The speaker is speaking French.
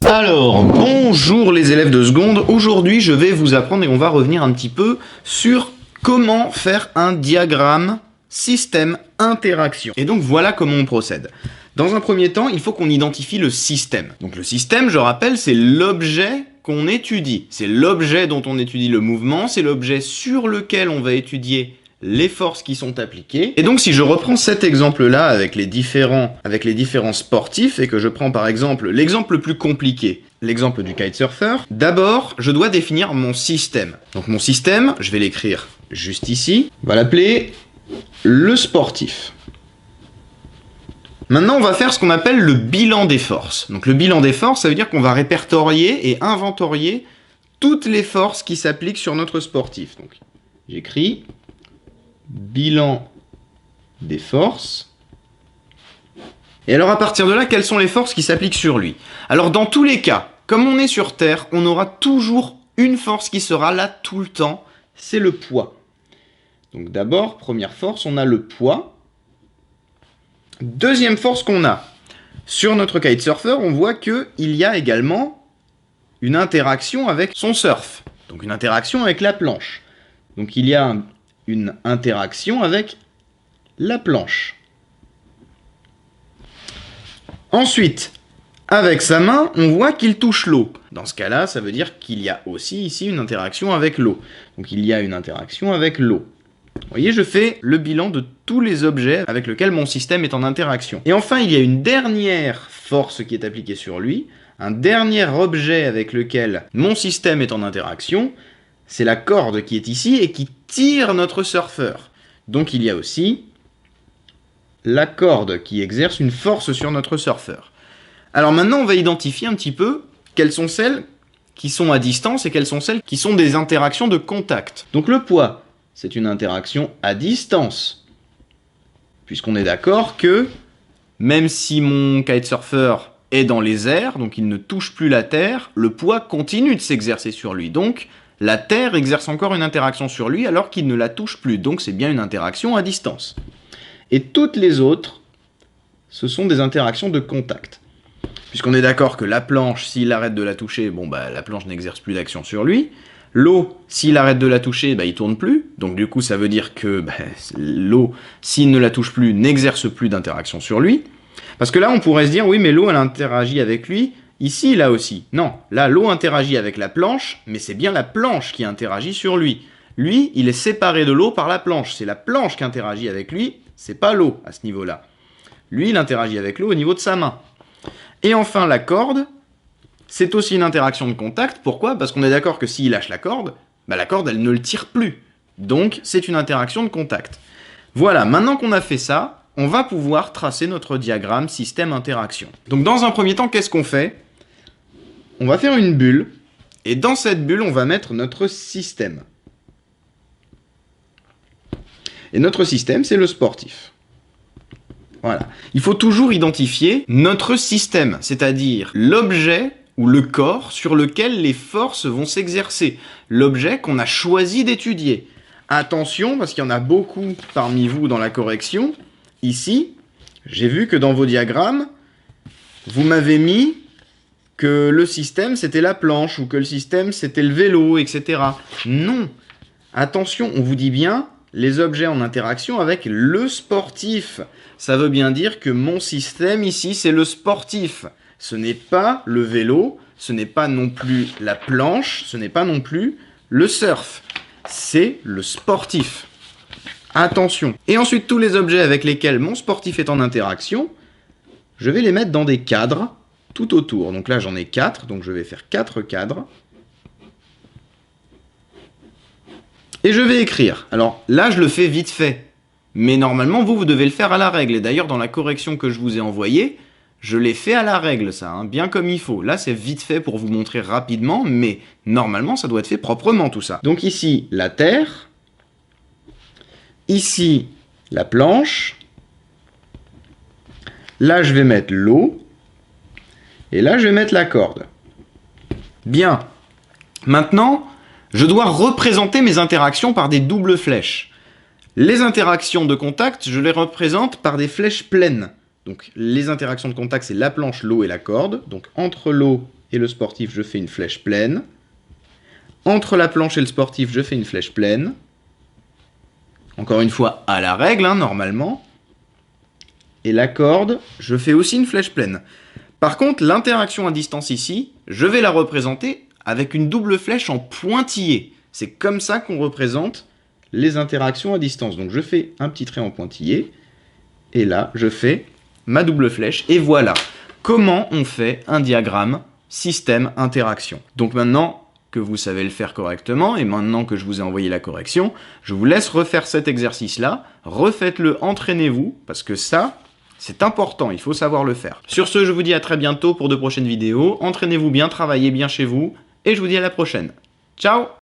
Alors, bonjour les élèves de seconde. Aujourd'hui, je vais vous apprendre et on va revenir un petit peu sur comment faire un diagramme système interaction. Et donc voilà comment on procède. Dans un premier temps, il faut qu'on identifie le système. Donc le système, je rappelle, c'est l'objet qu'on étudie. C'est l'objet dont on étudie le mouvement, c'est l'objet sur lequel on va étudier les forces qui sont appliquées. Et donc si je reprends cet exemple-là avec les différents sportifs et que je prends par exemple l'exemple le plus compliqué, l'exemple du kitesurfer, d'abord je dois définir mon système. Donc mon système, je vais l'écrire juste ici, on va l'appeler le sportif. Maintenant on va faire ce qu'on appelle le bilan des forces. Donc le bilan des forces, ça veut dire qu'on va répertorier et inventorier toutes les forces qui s'appliquent sur notre sportif. Donc j'écris bilan des forces. Et alors à partir de là, quelles sont les forces qui s'appliquent sur lui? Alors dans tous les cas, comme on est sur Terre, on aura toujours une force qui sera là tout le temps, c'est le poids. Donc d'abord, première force, on a le poids. Deuxième force qu'on a, sur notre kitesurfer, on voit qu'il y a également une interaction avec son surf. Donc une interaction avec la planche. Donc il y a une interaction avec la planche. Ensuite, avec sa main, on voit qu'il touche l'eau. Dans ce cas-là, ça veut dire qu'il y a aussi ici une interaction avec l'eau. Donc il y a une interaction avec l'eau. Vous voyez, je fais le bilan de tous les objets avec lesquels mon système est en interaction. Et enfin, il y a une dernière force qui est appliquée sur lui, un dernier objet avec lequel mon système est en interaction, c'est la corde qui est ici et qui tire notre surfeur. Donc il y a aussi la corde qui exerce une force sur notre surfeur. Alors maintenant, on va identifier un petit peu quelles sont celles qui sont à distance et quelles sont celles qui sont des interactions de contact. Donc le poids, c'est une interaction à distance. Puisqu'on est d'accord que même si mon kitesurfer est dans les airs, donc il ne touche plus la terre, le poids continue de s'exercer sur lui. Donc la terre exerce encore une interaction sur lui alors qu'il ne la touche plus. Donc c'est bien une interaction à distance. Et toutes les autres, ce sont des interactions de contact. Puisqu'on est d'accord que la planche, s'il arrête de la toucher, bon bah la planche n'exerce plus d'action sur lui. L'eau, s'il arrête de la toucher, bah il tourne plus. Donc du coup ça veut dire que l'eau, s'il ne la touche plus, n'exerce plus d'interaction sur lui. Parce que là on pourrait se dire, oui mais l'eau elle interagit avec lui, ici, là aussi. Non, là l'eau interagit avec la planche, mais c'est bien la planche qui interagit sur lui. Lui, il est séparé de l'eau par la planche. C'est la planche qui interagit avec lui, c'est pas l'eau à ce niveau-là. Lui, il interagit avec l'eau au niveau de sa main. Et enfin, la corde, c'est aussi une interaction de contact. Pourquoi? Parce qu'on est d'accord que s'il lâche la corde, elle ne le tire plus. Donc, c'est une interaction de contact. Voilà, maintenant qu'on a fait ça, on va pouvoir tracer notre diagramme système-interaction. Donc, dans un premier temps, qu'est-ce qu'on fait? On va faire une bulle, et dans cette bulle, on va mettre notre système. Et notre système, c'est le sportif. Voilà. Il faut toujours identifier notre système, c'est-à-dire l'objet ou le corps sur lequel les forces vont s'exercer. L'objet qu'on a choisi d'étudier. Attention, parce qu'il y en a beaucoup parmi vous dans la correction. Ici, j'ai vu que dans vos diagrammes, vous m'avez mis que le système, c'était la planche, ou que le système, c'était le vélo, etc. Non. Attention, on vous dit bien les objets en interaction avec le sportif. Ça veut bien dire que mon système ici, c'est le sportif. Ce n'est pas le vélo, ce n'est pas non plus la planche, ce n'est pas non plus le surf. C'est le sportif. Attention. Et ensuite, tous les objets avec lesquels mon sportif est en interaction, je vais les mettre dans des cadres tout autour. Donc là, j'en ai 4, donc je vais faire 4 cadres. Et je vais écrire. Alors là, je le fais vite fait. Mais normalement, vous devez le faire à la règle. Et d'ailleurs, dans la correction que je vous ai envoyée, je l'ai fait à la règle, ça, hein, bien comme il faut. Là, c'est vite fait pour vous montrer rapidement, mais normalement, ça doit être fait proprement, tout ça. Donc ici, la terre. Ici, la planche. Là, je vais mettre l'eau. Et là, je vais mettre la corde. Bien. Maintenant, je dois représenter mes interactions par des doubles flèches. Les interactions de contact, je les représente par des flèches pleines. Donc les interactions de contact, c'est la planche, l'eau et la corde. Donc entre l'eau et le sportif, je fais une flèche pleine. Entre la planche et le sportif, je fais une flèche pleine. Encore une fois, à la règle, hein, normalement. Et la corde, je fais aussi une flèche pleine. Par contre, l'interaction à distance ici, je vais la représenter avec une double flèche en pointillé. C'est comme ça qu'on représente les interactions à distance. Donc je fais un petit trait en pointillé. Et là, je fais ma double flèche. Et voilà comment on fait un diagramme système-interaction. Donc maintenant que vous savez le faire correctement, et maintenant que je vous ai envoyé la correction, je vous laisse refaire cet exercice-là. Refaites-le, entraînez-vous, parce que ça, c'est important, il faut savoir le faire. Sur ce, je vous dis à très bientôt pour de prochaines vidéos. Entraînez-vous bien, travaillez bien chez vous, et je vous dis à la prochaine. Ciao!